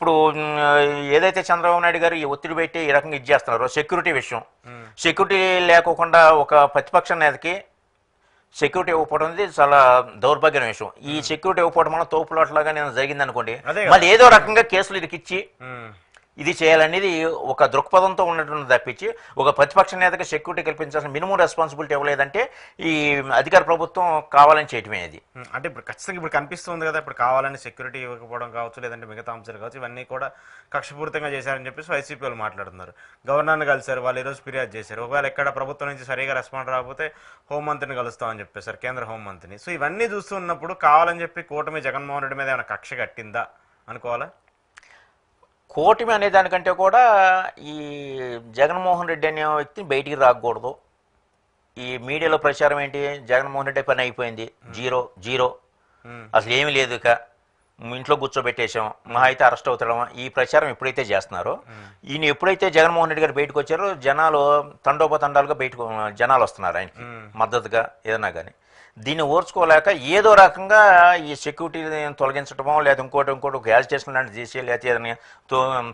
ఇప్పుడు ఏదైతే చంద్రబాబు నాయుడు గారు ఈ ఒత్తిడి పెట్టి ఈ రకంగా ఇది చేస్తున్నారో సెక్యూరిటీ విషయం, సెక్యూరిటీ లేకోకుండా ఒక ప్రతిపక్ష నేతకి సెక్యూరిటీ ఇవ్వకపోవడం అనేది చాలా దౌర్భాగ్యమైన విషయం. ఈ సెక్యూరిటీ ఇవ్వకపోవడం వల్ల తోపులాట్లాగా నేను జరిగింది అనుకోండి, మళ్ళీ ఏదో రకంగా కేసులు ఇరికిచ్చి ఇది చేయాలనేది ఒక దృక్పథంతో ఉన్నటువంటి తప్పించి ఒక ప్రతిపక్ష నేతకి సెక్యూరిటీ కల్పించాల్సిన మినిమం రెస్పాన్సిబిలిటీ ఇవ్వలేదంటే ఈ అధికార ప్రభుత్వం కావాలని చేయటమే. అది అంటే ఇప్పుడు ఖచ్చితంగా ఇప్పుడు కనిపిస్తుంది కదా, ఇప్పుడు కావాలని సెక్యూరిటీ ఇవ్వకపోవడం కావచ్చు, లేదంటే మిగతా అంశాలు కావచ్చు, ఇవన్నీ కూడా కక్షపూరితంగా చేశారని చెప్పేసి వైసీపీ వాళ్ళు మాట్లాడుతున్నారు. గవర్నర్ని కలిశారు, వాళ్ళు ఈరోజు ఫిర్యాదు చేశారు. ఒకవేళ ఎక్కడ ప్రభుత్వం నుంచి సరిగా రెస్పాండ్ రాకపోతే హోంమంత్రిని కలుస్తామని చెప్పేశారు, కేంద్ర హోంమంత్రిని. సో ఇవన్నీ చూస్తున్నప్పుడు కావాలని చెప్పి కూటమి జగన్మోహన్ రెడ్డి మీద ఏమైనా కక్ష కట్టిందా అనుకోవాలా? కూటమి అనే దానికంటే కూడా ఈ జగన్మోహన్ రెడ్డి అనే వ్యక్తిని బయటికి రాకూడదు. ఈ మీడియాలో ప్రచారం ఏంటి, జగన్మోహన్ రెడ్డి పని అయిపోయింది, జీరో అసలు ఏమీ లేదు, ఇక ఇంట్లో కూర్చోబెట్టేసాం, మహా అయితే అరెస్ట్ అవుతాడమా, ఈ ప్రచారం ఎప్పుడైతే చేస్తున్నారో, ఈయన ఎప్పుడైతే జగన్మోహన్ రెడ్డి గారు బయటకు వచ్చారో జనాలు తండోపతండాలుగా బయటకు జనాలు వస్తున్నారు ఆయనకి మద్దతుగా ఏదన్నా కానీ. దీన్ని ఓర్చుకోలేక ఏదో రకంగా ఈ సెక్యూరిటీ తొలగించడమో లేదా ఇంకోటి ఒక యాజిటేషన్ లాంటి చేసి లేకపోతే ఏదైనా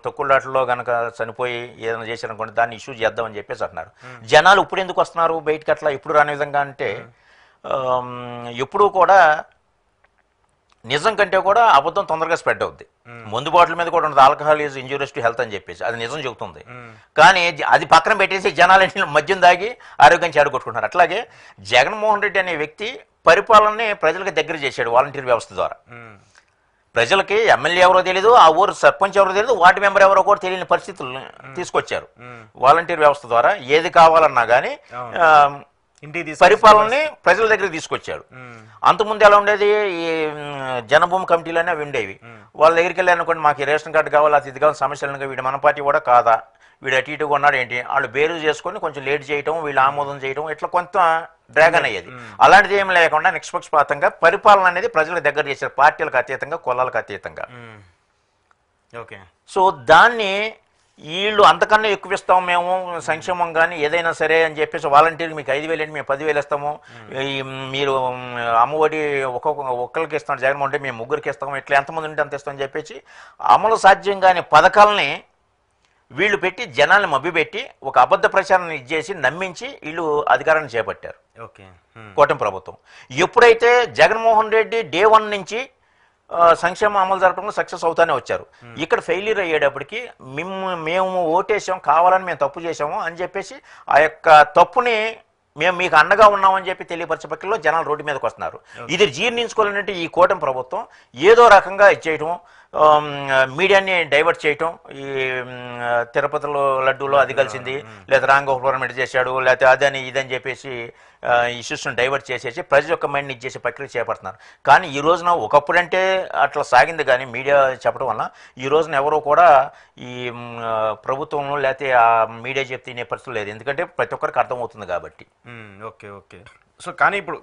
తొక్కులాటలో కనుక చనిపోయి ఏదైనా చేశారనుకోండి దాన్ని ఇష్యూ చేద్దామని చెప్పేసి అంటున్నారు. జనాలు ఇప్పుడు ఎందుకు వస్తున్నారు బయటకు అట్లా ఎప్పుడు రాని విధంగా అంటే, ఎప్పుడూ కూడా నిజం కంటే కూడా అబద్ధం తొందరగా స్ప్రెడ్ అవుద్ది. మందు బాటిల్ మీద కూడా ఉంటుంది alcohol is injurious to health అని చెప్పేసి, అది నిజం చెబుతుంది. కానీ అది పక్కన పెట్టేసి జనాలని మద్యం దాగి ఆరోగ్యం చెడగొట్టుకుంటున్నారు. అట్లాగే జగన్మోహన్ రెడ్డి అనే వ్యక్తి పరిపాలనని ప్రజలకు దగ్గర చేశాడు వాలంటీర్ వ్యవస్థ ద్వారా. ప్రజలకి ఎమ్మెల్యే ఎవరో తెలియదు, ఆ ఊరు సర్పంచ్ ఎవరో తెలియదు, వార్డు మెంబర్ ఎవరో కూడా తెలియని పరిస్థితులు తీసుకొచ్చారు వాలంటీర్ వ్యవస్థ ద్వారా. ఏది కావాలన్నా కానీ పరిపాలనని ప్రజల దగ్గర తీసుకొచ్చాడు. అంతకుముందు ఎలా ఉండేది, ఈ జనభూమి కమిటీలనే అవి ఉండేవి. వాళ్ళ దగ్గరికి వెళ్ళి అనుకోండి మాకు రేషన్ కార్డు కావాలి, అది ఇది కావాలి, సమస్యలు వీడు మన పార్టీ కూడా కాదా, వీడు అటు ఇటుగా ఉన్నాడు ఏంటి, వాళ్ళు బేరు చేసుకొని కొంచెం లేట్ చేయటం, వీళ్ళు ఆమోదం చేయటం, ఇట్లా కొంత డ్రాగన్ అయ్యేది. అలాంటిది ఏమి లేకుండా నిష్పక్షపాతంగా పరిపాలన అనేది ప్రజలకు దగ్గర చేశారు, పార్టీలకు అతీతంగా కులాలకు అతీతంగా. ఓకే. సో దాన్ని వీళ్ళు అంతకన్నా ఎక్కువ ఇస్తాము మేము సంక్షేమం కానీ ఏదైనా సరే అని చెప్పేసి వాలంటీర్కి మీకు 5,000 ఏంటి మేము 10,000 ఇస్తాము, మీరు అమ్మఒడి ఒక్కరికి ఇస్తాం జగన్మోహన్ రెడ్డి మేము ముగ్గురికి ఇస్తాము, ఇట్లా ఎంతమంది ఉంటే అంత ఇస్తామని చెప్పేసి అమలు సాధ్యం కాని పథకాలని వీళ్ళు పెట్టి జనాల్ని మభ్యపెట్టి ఒక అబద్ధ ప్రచారాన్ని ఇచ్చేసి నమ్మించి వీళ్ళు అధికారాన్ని చేపట్టారు కూటమి ప్రభుత్వం. ఎప్పుడైతే జగన్మోహన్ రెడ్డి డే 1 నుంచి సంక్షేమ అమలు జరపడంలో సక్సెస్ అవుతానే వచ్చారు, ఇక్కడ ఫెయిల్యూర్ అయ్యేటప్పటికి మేము ఓటేసాం కావాలని మేము తప్పు చేసాము అని చెప్పేసి ఆ యొక్క తప్పుని మేము మీకు అండగా ఉన్నామని చెప్పి తెలియపరిచే పక్కలో జనాలు రోడ్డు మీదకి వస్తున్నారు. ఇది జీర్ణించుకోవాలంటే ఈ కూటమి ప్రభుత్వం ఏదో రకంగా ఇచ్చేయటం, మీడియాని డైవర్ట్ చేయటం, ఈ తిరుపతిలో లడ్డూలో అది కలిసింది, లేదా రాంగ్ గవర్నమెంట్ చేశాడు, లేకపోతే అదని ఇదని చెప్పేసి ఇష్యూస్ను డైవర్ట్ చేసేసి ప్రజల యొక్క మైండ్ని ఇచ్చేసే ప్రక్రియ చేపడుతున్నారు. కానీ ఈ రోజున ఒకప్పుడంటే అట్లా సాగింది, కానీ మీడియా చెప్పడం వల్ల ఈ రోజున ఎవరో కూడా ఈ ప్రభుత్వంలో లేకపోతే ఆ మీడియా చెప్తే తినే పరిస్థితి లేదు, ఎందుకంటే ప్రతి ఒక్కరికి అర్థమవుతుంది కాబట్టి. Okay okay. సో కానీ ఇప్పుడు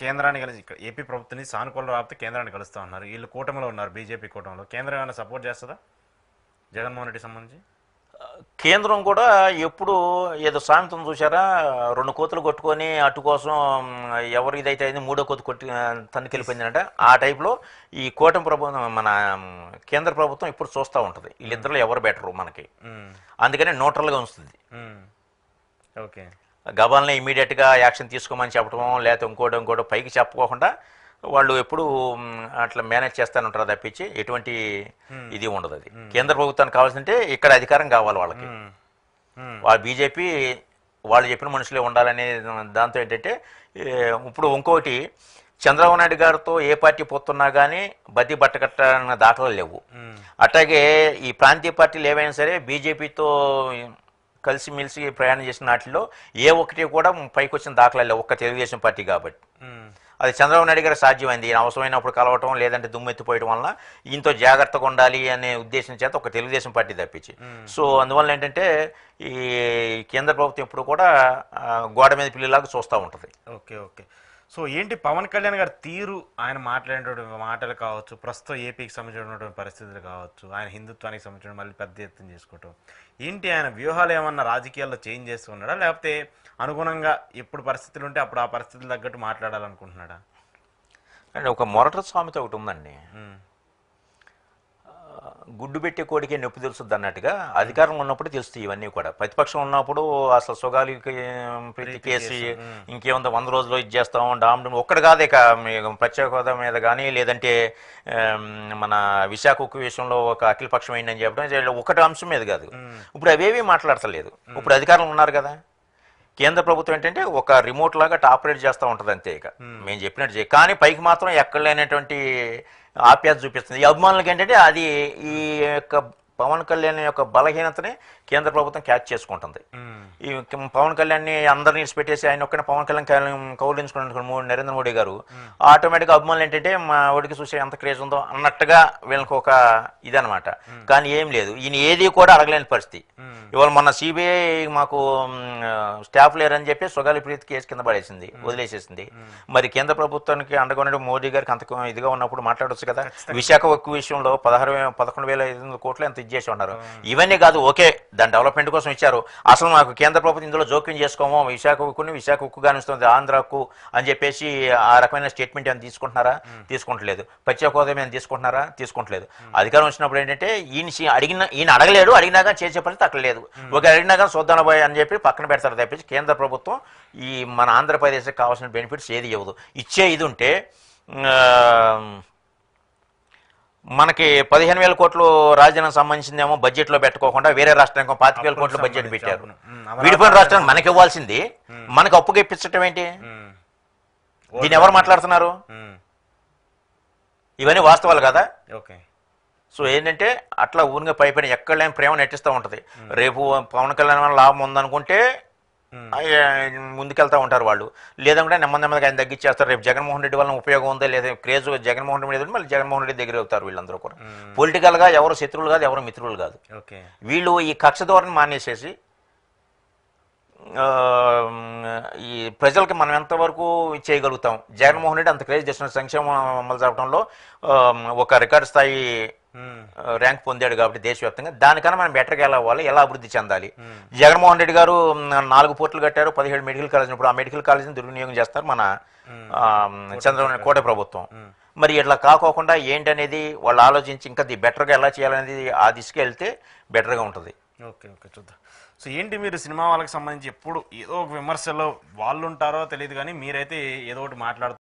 కేంద్రాన్ని కలిసి ఇక్కడ ఏపీ ప్రభుత్వాన్ని సానుకూల రాకపోతే కేంద్రాన్ని కలుస్తూ ఉన్నారు, వీళ్ళు కూటమిలో ఉన్నారు, బీజేపీ కూటమిలో. కేంద్రం ఏమైనా సపోర్ట్ చేస్తుందా జగన్మోహన్ రెడ్డి సంబంధించి? కేంద్రం కూడా ఎప్పుడు ఏదో సామెతను చూసారా, 2 కోతులు కొట్టుకొని అటు కోసం ఎవరు ఇదైతే అయింది 3వ కోతు కొట్టి తనకెళ్ళిపోయిందంట, ఆ టైప్లో ఈ కూటమి ప్రభుత్వం మన కేంద్ర ప్రభుత్వం ఇప్పుడు చూస్తూ ఉంటుంది వీళ్ళిద్దరిలో ఎవరు బెటరు మనకి, అందుకని న్యూట్రల్గా ఉంచుతుంది. ఓకే. గవర్నర్ ఇమీడియట్గా యాక్షన్ తీసుకోమని చెప్పడం లేకపోతే ఇంకోటి పైకి చెప్పుకోకుండా వాళ్ళు ఎప్పుడు అట్లా మేనేజ్ చేస్తూనే ఉంటారు తప్పించి ఎటువంటి ఇది ఉండదు. అది కేంద్ర ప్రభుత్వానికి కావాల్సింటే ఇక్కడ అధికారం కావాలి వాళ్ళకి, వాళ్ళ బీజేపీ వాళ్ళు చెప్పిన మనుషులే ఉండాలనే దాంతో ఏంటంటే ఇప్పుడు ఇంకోటి చంద్రబాబు నాయుడు గారితో ఏ పార్టీ పోతున్నా కానీ బద్దీ బట్టకట్టన్న దాఖలు లేవు. అట్లాగే ఈ ప్రాంతీయ పార్టీలు ఏవైనా సరే బీజేపీతో కలిసిమెలిసి ప్రయాణం చేసిన వాటిలో ఏ ఒక్కటి కూడా పైకి వచ్చిన దాఖలా లేవు, ఒక్క తెలుగుదేశం పార్టీ కాబట్టి. అది చంద్రబాబు నాయుడు గారు సాధ్యమైంది, అవసరమైనప్పుడు కలవటం లేదంటే దుమ్మెత్తిపోయడం వల్ల ఇంతో జాగ్రత్తగా ఉండాలి అనే ఉద్దేశం చేత ఒక తెలుగుదేశం పార్టీ తప్పించి. సో అందువల్ల ఏంటంటే ఈ కేంద్ర ప్రభుత్వం ఇప్పుడు కూడా గోడ మీద పిల్లిలాగా చూస్తూ ఉంటుంది. Okay okay. సో ఏంటి పవన్ కళ్యాణ్ గారి తీరు, ఆయన మాట్లాడినటువంటి మాటలు కావచ్చు, ప్రస్తుతం ఏపీకి సంబంధించినటువంటి పరిస్థితులు కావచ్చు, ఆయన హిందుత్వానికి సంబంధించిన మళ్ళీ పెద్ద ఎత్తున చేసుకోవటం ఏంటి, ఆయన వ్యూహాలు ఏమన్నా రాజకీయాల్లో చేంజ్ చేస్తూ ఉన్నాడా, లేకపోతే అనుగుణంగా ఎప్పుడు పరిస్థితులు ఉంటే అప్పుడు ఆ పరిస్థితులు తగ్గట్టు మాట్లాడాలనుకుంటున్నాడా? అంటే ఒక మొరట సామెత ఒకటి ఉందండి, గుడ్డు పెట్టి కోడికి నొప్పి తెలుస్తుంది అన్నట్టుగా అధికారంలో ఉన్నప్పుడు తెలుస్తాయి ఇవన్నీ కూడా. ప్రతిపక్షం ఉన్నప్పుడు అసలు సుగాలికి ప్రీతి కేసు ఇంకేముందో 100 రోజుల్లో ఇది చేస్తాం డామ్ ఒక్కటి కాదు. ఇక ప్రత్యేక హోదా మీద కానీ లేదంటే మన విశాఖ ఉక్కు విషయంలో ఒక అఖిలపక్షం అయిందని చెప్పడం ఒకటి అంశం మీద కాదు. ఇప్పుడు అవేవి మాట్లాడతలేదు. ఇప్పుడు అధికారంలో ఉన్నారు కదా. కేంద్ర ప్రభుత్వం ఏంటంటే ఒక రిమోట్ లాగా ఆపరేట్ చేస్తూ ఉంటుంది అంతే. ఇక మేము చెప్పినట్టు చేయ కానీ పైకి మాత్రం ఎక్కడ లేనటువంటి ఆప్యాయత చూపిస్తుంది. ఈ అభిమానులకి ఏంటంటే అది ఈ యొక్క పవన్ కళ్యాణ్ యొక్క బలహీనతని కేంద్ర ప్రభుత్వం క్యాచ్ చేసుకుంటుంది. ఈ పవన్ కళ్యాణ్ని అందరినీ పెట్టేసి ఆయన ఒక్కనే పవన్ కళ్యాణ్ కౌలించుకున్నట్టు నరేంద్ర మోడీ గారు ఆటోమేటిక్గా అభిమానులు ఏంటంటే మా వాడికి చూసే ఎంత క్రేజ్ ఉందో అన్నట్టుగా వీళ్ళకి ఒక ఇదనమాట. కానీ ఏం లేదు, ఈయన ఏది కూడా అడగలేని పరిస్థితి. ఇవాళ మొన్న సిబిఐ మాకు స్టాఫ్ లేరని చెప్పి సుగాలి ప్రీతి కేసు కింద పడేసింది, వదిలేసేసింది. మరి కేంద్ర ప్రభుత్వానికి అండగా మోడీ గారికి అంత ఇదిగా ఉన్నప్పుడు మాట్లాడొచ్చు కదా. విశాఖ ఉక్కు విషయంలో 11,500 కోట్లు ఎంత ఇచ్చేసి ఉన్నారు. ఇవన్నీ కాదు, ఓకే దాని డెవలప్మెంట్ కోసం ఇచ్చారు. అసలు మాకు కేంద్ర ప్రభుత్వం ఇందులో జోక్యం చేసుకోమో, విశాఖ ఉక్కు కానిస్తుంది ఆంధ్రాకు అని చెప్పేసి ఆ రకమైన స్టేట్మెంట్ ఏమైనా తీసుకుంటున్నారా? తీసుకుంటలేదు. ప్రత్యేక హోదా ఏమైనా తీసుకుంటున్నారా? తీసుకుంటలేదు. అధికారం వచ్చినప్పుడు ఏంటంటే ఈయన అడగలేడు, అడిగినాక చేసే పరిస్థితి అక్కడ లేదు. ఒక అడిగినాక చూద్దాం పోయి అని చెప్పి పక్కన పెడతారు తప్పించి కేంద్ర ప్రభుత్వం ఈ మన ఆంధ్రప్రదేశ్కి కావాల్సిన బెనిఫిట్స్ ఏది ఇవ్వదు. ఇచ్చే ఇది ఉంటే మనకి 15,000 కోట్లు రాజధానికి సంబంధించిందేమో బడ్జెట్లో పెట్టుకోకుండా వేరే రాష్ట్రానికి 25,000 కోట్లు బడ్జెట్ పెట్టారు. విడిపోయిన రాష్ట్రానికి మనకి ఇవ్వాల్సింది మనకు అప్పుగా ఇప్పించటం ఏంటి? దీన్ని ఎవరు మాట్లాడుతున్నారు? ఇవన్నీ వాస్తవాలు కదా. ఓకే. సో ఏంటంటే అట్లా ఊరిగా పైపైన ఎక్కడ లేని ప్రేమ నెట్టిస్తూ ఉంటుంది. రేపు పవన్ కళ్యాణ్ వల్ల లాభం ఉందనుకుంటే ముందుకెళ్తా ఉంటారు వాళ్ళు, లేదంటే నెమ్మదిగా ఆయన తగ్గించేస్తారు. రేపు జగన్మోహన్ రెడ్డి వల్ల ఉపయోగం ఉందా లేదా క్రేజ్ జగన్మోహన్ రెడ్డి మళ్ళీ జగన్మోహన్ రెడ్డి దగ్గర అవుతారు వీళ్ళందరూ కూడా. పొలిటికల్గా ఎవరు శత్రువులు కాదు, ఎవరు మిత్రులు కాదు. వీళ్ళు ఈ కక్ష ధోరణి మానేసేసి ఈ ప్రజలకి మనం ఎంతవరకు చేయగలుగుతాం. జగన్మోహన్ రెడ్డి అంత క్రేజ్ చేసిన సంక్షేమం అమలు జరపడంలో ఒక రికార్డు స్థాయి ర్యాంక్ పొందాడు కాబట్టి దేశవ్యాప్తంగా దానికన్నా మనం బెటర్గా ఎలా అవ్వాలి, ఎలా అభివృద్ధి చెందాలి. జగన్మోహన్ రెడ్డి గారు 4 పోర్టులు కట్టారు, 17 మెడికల్ కాలేజీని. ఇప్పుడు ఆ మెడికల్ కాలేజీని దుర్వినియోగం చేస్తారు మన చంద్రబాబు కోట ప్రభుత్వం. మరి ఇట్లా కాకోకుండా ఏంటనేది వాళ్ళు ఆలోచించి ఇంకా బెటర్గా ఎలా చేయాలనేది ఆ దిశకి వెళ్తే బెటర్గా ఉంటుంది. ఓకే ఓకే చూద్దాం. సో ఏంటి మీరు సినిమా వాళ్ళకి సంబంధించి ఎప్పుడు ఏదో ఒక విమర్శలో వాళ్ళు ఉంటారో తెలియదు కానీ మీరైతే ఏదో ఒకటి మాట్లాడుతూ